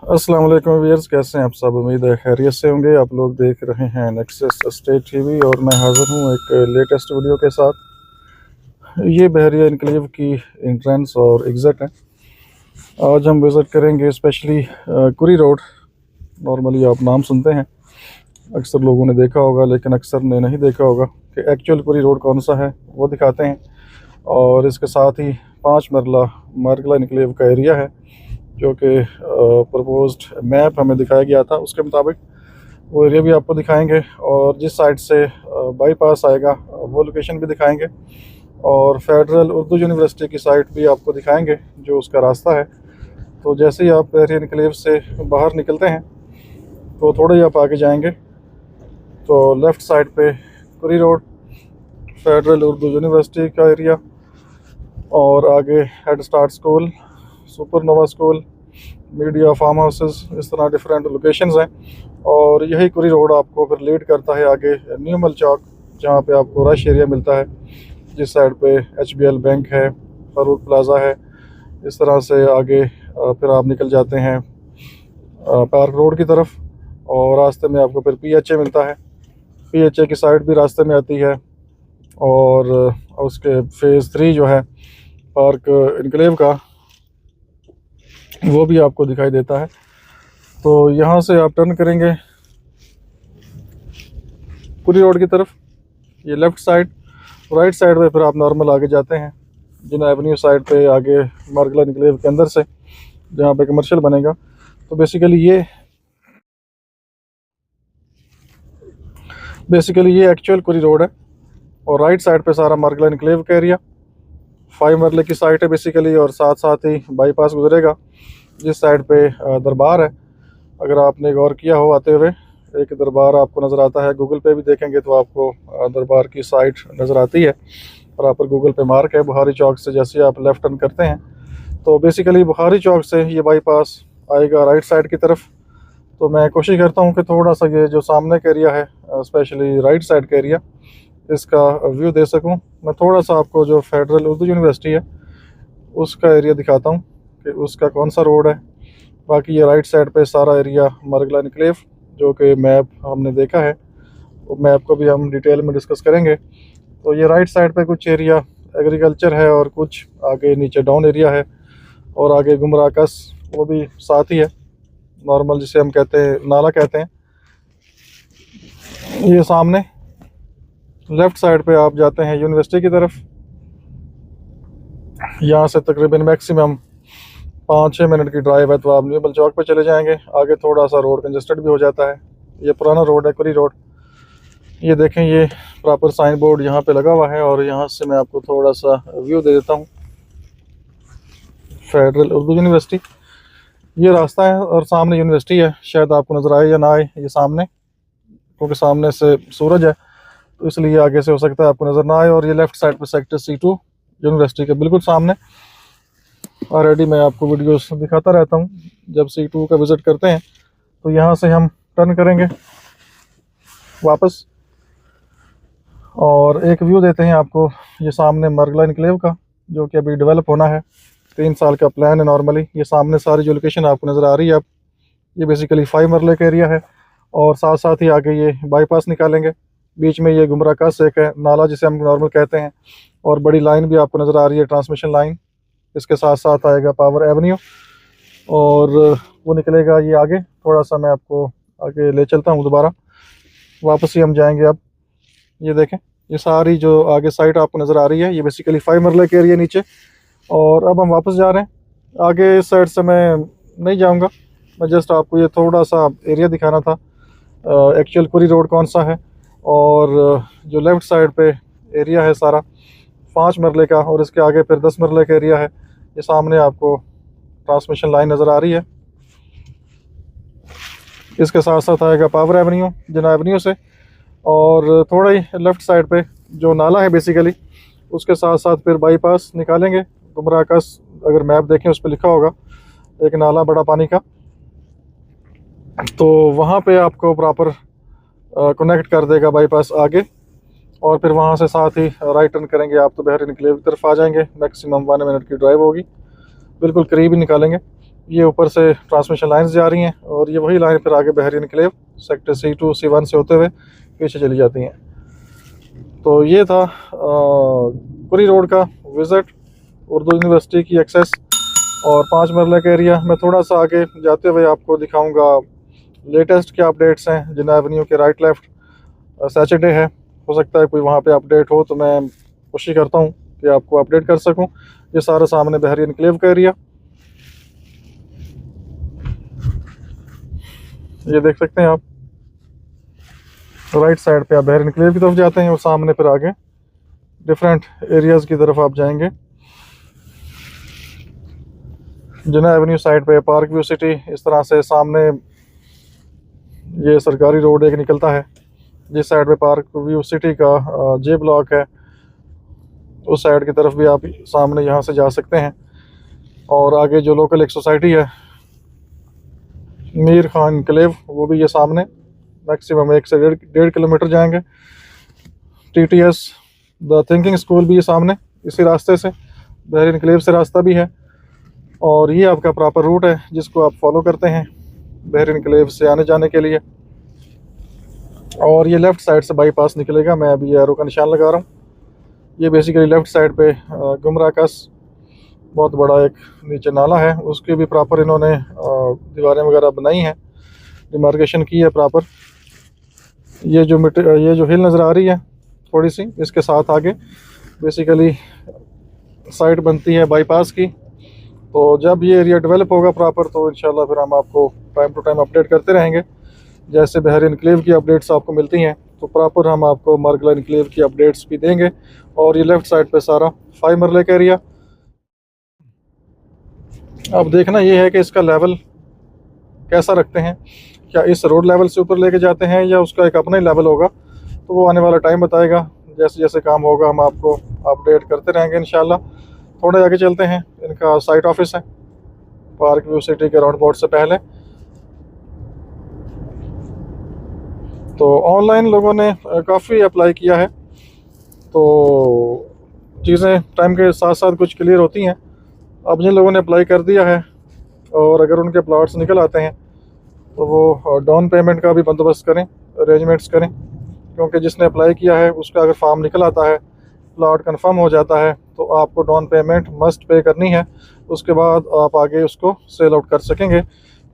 अस्सलाम वालेकुम व्यूअर्स, कैसे हैं आप सब। उम्मीद है खैरियत से होंगे। आप लोग देख रहे हैं नेक्सस स्टेट टीवी और मैं हाजिर हूं एक लेटेस्ट वीडियो के साथ। ये बहरिया इनक्लेव की एंट्रेंस और एग्ज़िट है। आज हम विज़िट करेंगे स्पेशली कुरी रोड। नॉर्मली आप नाम सुनते हैं, अक्सर लोगों ने देखा होगा, लेकिन अक्सर ने नहीं देखा होगा कि एक्चुअल कुरी रोड कौन सा है, वो दिखाते हैं। और इसके साथ ही 5 मरला मार्गला इनक्लेव का एरिया है, जो कि प्रपोज्ड मैप हमें दिखाया गया था, उसके मुताबिक वो एरिया भी आपको दिखाएंगे। और जिस साइड से बाईपास आएगा वो लोकेशन भी दिखाएंगे। और फेडरल उर्दू यूनिवर्सिटी की साइट भी आपको दिखाएंगे, जो उसका रास्ता है। तो जैसे ही आप एरिया इनक्लेव से बाहर निकलते हैं तो थोड़ा ही आप आगे जाएंगे तो लेफ़्ट साइड पे Kuri road, federal Urdu university का एरिया, और आगे head start school, supernova school, media farm houses, इस तरह डिफरेंट लोकेशंस हैं। और यही कुरी रोड आपको फिर लीड करता है आगे न्यूमल चौक, जहाँ पे आपको रश एरिया मिलता है। जिस साइड पे HBL बैंक है, फारूक प्लाज़ा है, इस तरह से आगे फिर आप निकल जाते हैं पार्क रोड की तरफ। और रास्ते में आपको फिर PHA मिलता है। PHA की साइड भी रास्ते में आती है। और उसके फेज़ 3 जो है पार्क इनक्लेव का, वो भी आपको दिखाई देता है। तो यहाँ से आप टर्न करेंगे कुरी रोड की तरफ, ये लेफ़्ट साइड। राइट साइड पे फिर आप नॉर्मल आगे जाते हैं जिना एवेन्यू साइड पे, आगे मार्गला इनक्लेव के अंदर से, जहाँ पे कमर्शियल बनेगा। तो बेसिकली ये एक्चुअल कुरी रोड है। और राइट साइड पे सारा मार्गला इनक्लेव का एरिया 5 मरले की साइट है बेसिकली। और साथ साथ ही बाईपास गुजरेगा। जिस साइड पे दरबार है, अगर आपने गौर किया हो आते हुए, एक दरबार आपको नज़र आता है। गूगल पे भी देखेंगे तो आपको दरबार की साइट नज़र आती है। और आप पर गूगल पे मार्क है बुखारी चौक से। जैसे आप लेफ़्ट टर्न करते हैं तो बेसिकली बुखारी चौक से ये बाईपास आएगा राइट साइड की तरफ। तो मैं कोशिश करता हूँ कि थोड़ा सा ये जो सामने का एरिया है, स्पेशली राइट साइड का एरिया, इसका व्यू दे सकूँ। मैं थोड़ा सा आपको जो फेडरल उर्दू यूनिवर्सिटी है उसका एरिया दिखाता हूँ कि उसका कौन सा रोड है। बाकी ये राइट साइड पे सारा एरिया मार्गला इनक्लेव, जो कि मैप हमने देखा है, वो मैप को भी हम डिटेल में डिस्कस करेंगे। तो ये राइट साइड पे कुछ एरिया एग्रीकल्चर है और कुछ आगे नीचे डाउन एरिया है। और आगे गुमराकस वो भी साथ ही है, नॉर्मल जिसे हम कहते हैं नाला कहते हैं। ये सामने लेफ़्ट साइड पे आप जाते हैं यूनिवर्सिटी की तरफ। यहाँ से तकरीबन मैक्सिमम 5-6 मिनट की ड्राइव है, तो आप न्यूमल चौक पे चले जाएंगे। आगे थोड़ा सा रोड कंजस्टेड भी हो जाता है। ये पुराना रोड है, कुरी रोड। ये देखें, ये प्रॉपर साइन बोर्ड यहाँ पे लगा हुआ है। और यहाँ से मैं आपको थोड़ा सा व्यू दे देता हूँ फेडरल उर्दू यूनिवर्सिटी। ये रास्ता है और सामने यूनिवर्सिटी है। शायद आपको नज़र आए या ना आए ये सामने, क्योंकि सामने से सूरज है तो इसलिए आगे से हो सकता है आपको नज़र ना आए। और ये लेफ़्ट साइड पर सेक्टर C2 यूनिवर्सिटी के बिल्कुल सामने। ऑलरेडी मैं आपको वीडियोस दिखाता रहता हूँ जब C2 का विज़िट करते हैं। तो यहाँ से हम टर्न करेंगे वापस और एक व्यू देते हैं आपको ये सामने मार्गला इनक्लेव का, जो कि अभी डेवलप होना है। 3 साल का प्लान है नॉर्मली। ये सामने सारी जो लोकेशन आपको नज़र आ रही है अब, ये बेसिकली 5 मरले का एरिया है। और साथ साथ ही आगे ये बाईपास निकालेंगे। बीच में ये गुमराकस एक है, नाला जिसे हम नॉर्मल कहते हैं। और बड़ी लाइन भी आपको नज़र आ रही है, ट्रांसमिशन लाइन। इसके साथ साथ आएगा पावर एवेन्यू और वो निकलेगा ये आगे। थोड़ा सा मैं आपको आगे ले चलता हूँ दोबारा, वापस ही हम जाएंगे अब। ये देखें, ये सारी जो आगे साइड आपको नज़र आ रही है, ये बेसिकली 5 मरले के एरिया नीचे। और अब हम वापस जा रहे हैं। आगे इस साइड से मैं नहीं जाऊंगा, मैं जस्ट आपको ये थोड़ा सा एरिया दिखाना था एक्चुअल कुरी रोड कौन सा है। और जो लेफ़्ट साइड पे एरिया है सारा 5 मरले का, और इसके आगे फिर 10 मरले का एरिया है। ये सामने आपको ट्रांसमिशन लाइन नज़र आ रही है। इसके साथ साथ आएगा पावर एवेन्यू जिना एवेन्यू से। और थोड़ा ही लेफ़्ट साइड पे जो नाला है बेसिकली, उसके साथ साथ फिर बाईपास निकालेंगे। गुमराकस अगर मैप देखें उस पर लिखा होगा एक नाला बड़ा पानी का, तो वहाँ पे आपको प्रॉपर कनेक्ट कर देगा बाईपास आगे। और फिर वहाँ से साथ ही राइट टर्न करेंगे आप तो बहर इनक्लेव की तरफ आ जाएंगे। मैक्सिमम 1 मिनट की ड्राइव होगी, बिल्कुल करीब ही निकालेंगे। ये ऊपर से ट्रांसमिशन लाइन्स जा रही हैं और ये वही लाइन फिर आगे बहरी एनक्लेव सेक्टर C2 C1 से होते हुए पीछे चली जाती हैं। तो ये था कुरी रोड का विज़िट, उर्दू यूनिवर्सिटी की एक्सेस और 5 मरला का एरिया। मैं थोड़ा सा आगे जाते हुए आपको दिखाऊंगा लेटेस्ट क्या अपडेट्स हैं। जिन्ना एवेन्यू के राइट लेफ़्ट सैटरडे है, हो सकता है कोई वहाँ पे अपडेट हो तो मैं कोशिश करता हूँ कि आपको अपडेट कर सकूँ। ये सारा सामने बहरी एनक्लेव का एरिया, ये देख सकते हैं आप। राइट साइड पे आप बहरी एनक्लेव की तरफ जाते हैं और सामने फिर आगे डिफरेंट एरियाज़ की तरफ आप जाएंगे। जिन्ना एवेन्यू साइड पे पार्क व्यू सिटी, इस तरह से सामने ये सरकारी रोड एक निकलता है। जिस साइड पे पार्क व्यू सिटी का J ब्लॉक है, उस साइड की तरफ भी आप सामने यहाँ से जा सकते हैं। और आगे जो लोकल एक सोसाइटी है मीर खान एनक्लेव, वो भी ये सामने मैक्सिमम 1 से 1.5 किलोमीटर जाएंगे। TTS द थिंकिंग स्कूल भी ये सामने इसी रास्ते से, बहरी एनक्लेव से रास्ता भी है। और ये आपका प्रॉपर रूट है जिसको आप फॉलो करते हैं बहरी एनक्लेव से आने जाने के लिए। और ये लेफ़्ट साइड से बाईपास निकलेगा। मैं अभी एरो का निशान लगा रहा हूँ। ये बेसिकली लेफ़्ट साइड पे गुमराह कस बहुत बड़ा एक नीचे नाला है, उसके भी प्रॉपर इन्होंने दीवारें वगैरह बनाई हैं, डिमार्केशन की है प्रॉपर। ये जो हिल नज़र आ रही है थोड़ी सी, इसके साथ आगे बेसिकली साइड बनती है बाईपास की। तो जब ये एरिया डेवलप होगा प्रॉपर तो इंशाल्लाह फिर हम आपको टाइम टू टाइम अपडेट करते रहेंगे। जैसे बहरी एनक्लेव की अपडेट्स आपको मिलती हैं तो प्रॉपर हम आपको मारगला एनक्लेव की अपडेट्स भी देंगे। और ये लेफ़्ट साइड पे सारा 5 मरले का एरिया। अब देखना ये है कि इसका लेवल कैसा रखते हैं, क्या इस रोड लेवल से ऊपर लेके जाते हैं या उसका एक अपना ही लेवल होगा, तो वो आने वाला टाइम बताएगा। जैसे जैसे काम होगा हम आपको अपडेट करते रहेंगे इंशाल्लाह। थोड़े आगे चलते हैं, इनका साइट ऑफिस है पार्क व्यू सिटी के राउंड अबाउट से पहले। तो ऑनलाइन लोगों ने काफ़ी अप्लाई किया है, तो चीज़ें टाइम के साथ साथ कुछ क्लियर होती हैं। अब जिन लोगों ने अप्लाई कर दिया है और अगर उनके प्लॉट्स निकल आते हैं तो वो डाउन पेमेंट का भी बंदोबस्त करें, अरेंजमेंट्स करें। क्योंकि जिसने अप्लाई किया है उसका अगर फॉर्म निकल आता है, प्लॉट कंफर्म हो जाता है, तो आपको डाउन पेमेंट मस्ट पे करनी है। उसके बाद आप आगे उसको सेल आउट कर सकेंगे।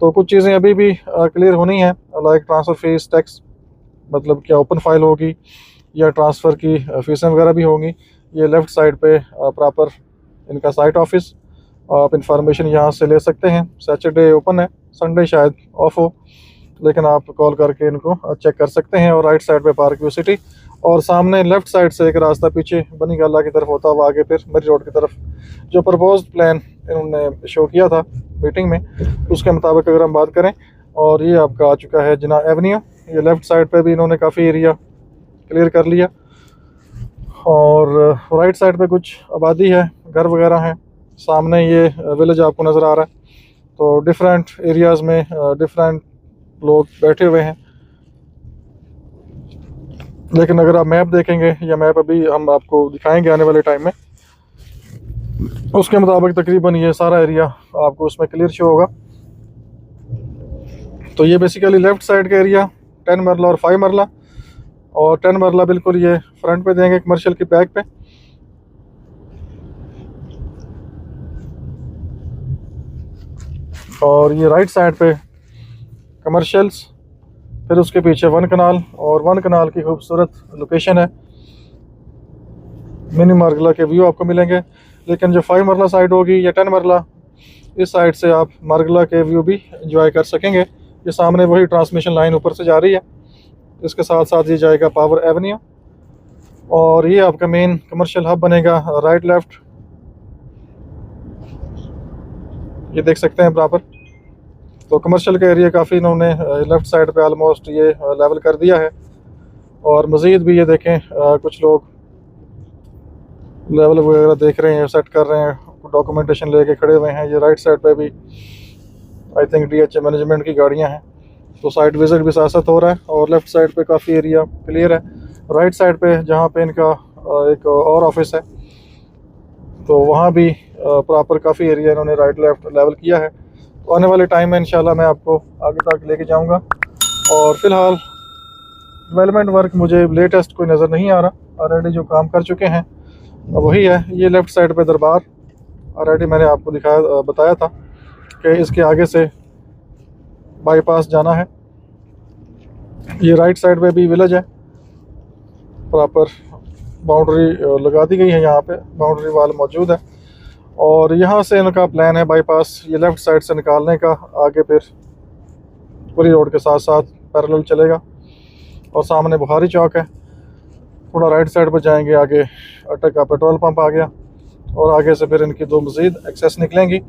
तो कुछ चीज़ें अभी भी क्लियर होनी है, लाइक ट्रांसफ़र फीस, टैक्स, मतलब क्या ओपन फाइल होगी या ट्रांसफ़र की फ़ीसें वगैरह भी होंगी। ये लेफ़्ट साइड पे प्रॉपर इनका साइट ऑफिस, आप इंफॉर्मेशन यहाँ से ले सकते हैं। सैटरडे ओपन है, संडे शायद ऑफ हो, लेकिन आप कॉल करके इनको चेक कर सकते हैं। और राइट साइड पे पार्क व्यू सिटी और सामने लेफ़्ट साइड से एक रास्ता पीछे बनी गाला की तरफ होता हुआ आगे फिर मरी रोड की तरफ जो प्रपोज्ड प्लान इन्होंने शो किया था मीटिंग में, उसके मुताबिक अगर हम बात करें। और ये आपका आ चुका है जिन्ना एवेन्यू। ये लेफ़्ट साइड पे भी इन्होंने काफ़ी एरिया क्लियर कर लिया। और राइट साइड पे कुछ आबादी है, घर वगैरह हैं। सामने ये विलेज आपको नज़र आ रहा है। तो डिफरेंट एरियाज़ में डिफरेंट लोग बैठे हुए हैं। लेकिन अगर आप मैप देखेंगे, या मैप अभी हम आपको दिखाएंगे आने वाले टाइम में, उसके मुताबिक तकरीबन ये सारा एरिया आपको उसमें क्लियर शो होगा। तो ये बेसिकली लेफ़्ट साइड का एरिया 10 मरला और 5 मरला, और 10 मरला बिल्कुल ये फ्रंट पे देंगे कमर्शियल की बैक पे। और ये राइट साइड पे कमर्शियल्स, फिर उसके पीछे 1 कनाल, और 1 कनाल की खूबसूरत लोकेशन है। मिनी मारगला के व्यू आपको मिलेंगे। लेकिन जो 5 मरला साइड होगी या 10 मरला, इस साइड से आप मारगला के व्यू भी एंजॉय कर सकेंगे। ये सामने वही ट्रांसमिशन लाइन ऊपर से जा रही है, इसके साथ साथ ये जाएगा पावर एवेन्यू। और ये आपका मेन कमर्शियल हब बनेगा राइट लेफ़्ट, ये देख सकते हैं बराबर। तो कमर्शियल का एरिया काफ़ी इन्होंने लेफ़्ट साइड पे आलमोस्ट ये लेवल कर दिया है। और मज़ीद भी ये देखें कुछ लोग लेवल वगैरह देख रहे हैं, सेट कर रहे हैं, डॉक्यूमेंटेशन लेके खड़े हुए हैं। ये राइट साइड पे भी आई थिंक DHA मैनेजमेंट की गाड़ियां हैं, तो साइट विज़िट भी साथ साथ हो रहा है। और लेफ़्ट साइड पे काफ़ी एरिया क्लियर है। राइट साइड पे जहाँ पे इनका एक और ऑफिस है, तो वहाँ भी प्रॉपर काफ़ी एरिया इन्होंने राइट लेफ़्ट लेवल किया है। तो आने वाले टाइम में इंशाल्लाह मैं आपको आगे तक लेके जाऊंगा। और फ़िलहाल डेवलपमेंट वर्क मुझे लेटेस्ट कोई नज़र नहीं आ रहा। ऑलरेडी जो काम कर चुके हैं वही है। ये लेफ़्ट साइड पे दरबार ऑलरेडी मैंने आपको बताया था कि इसके आगे से बाईपास जाना है। ये राइट साइड पे भी विलेज है, प्रॉपर बाउंड्री लगा दी गई है, यहाँ पे बाउंड्री वाल मौजूद है। और यहाँ से इनका प्लान है बाईपास ये लेफ़्ट साइड से निकालने का, आगे फिर पूरी रोड के साथ साथ पैरेलल चलेगा। और सामने बुखारी चौक है, थोड़ा राइट साइड पर जाएंगे, आगे अटक का पेट्रोल पंप आ गया और आगे से फिर इनकी 2 मज़ीद एक्सेस निकलेंगी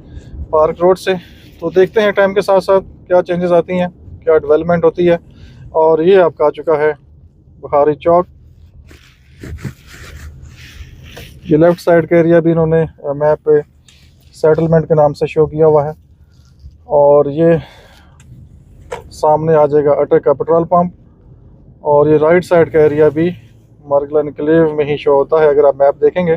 पार्क रोड से। तो देखते हैं टाइम के साथ साथ क्या चेंजेस आती हैं, क्या डेवलपमेंट होती है। और ये आपका आ चुका है बुखारी चौक। ये लेफ़्ट साइड का एरिया भी इन्होंने मैप पे सेटलमेंट के नाम से शो किया हुआ है। और ये सामने आ जाएगा अटक का पेट्रोल पंप। और ये राइट साइड का एरिया भी मार्गला एनक्लेव में ही शो होता है अगर आप मैप देखेंगे।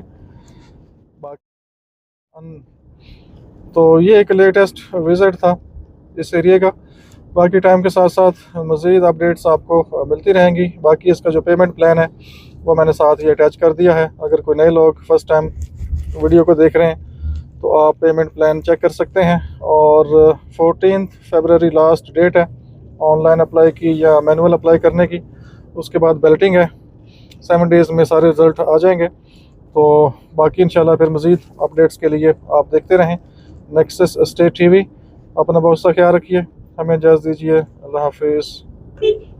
तो ये एक लेटेस्ट विज़िट था इस एरिया का। बाकी टाइम के साथ साथ मज़ीद अपडेट्स आपको मिलती रहेंगी। बाकी इसका जो पेमेंट प्लान है वो मैंने साथ ही अटैच कर दिया है। अगर कोई नए लोग फर्स्ट टाइम वीडियो को देख रहे हैं तो आप पेमेंट प्लान चेक कर सकते हैं। और 14 फरवरी लास्ट डेट है ऑनलाइन अप्लाई की या मैनुअल अप्लाई करने की। उसके बाद बैलेटिंग है, 7 डेज़ में सारे रिज़ल्ट आ जाएंगे। तो बाकी इंशाल्लाह फिर मज़ीद अपडेट्स के लिए आप देखते रहें नेक्सस स्टेट टीवी। अपना बहुत सा ख्याल रखिए, हमें इजाज़त दीजिए। अल्लाह हाफिज़।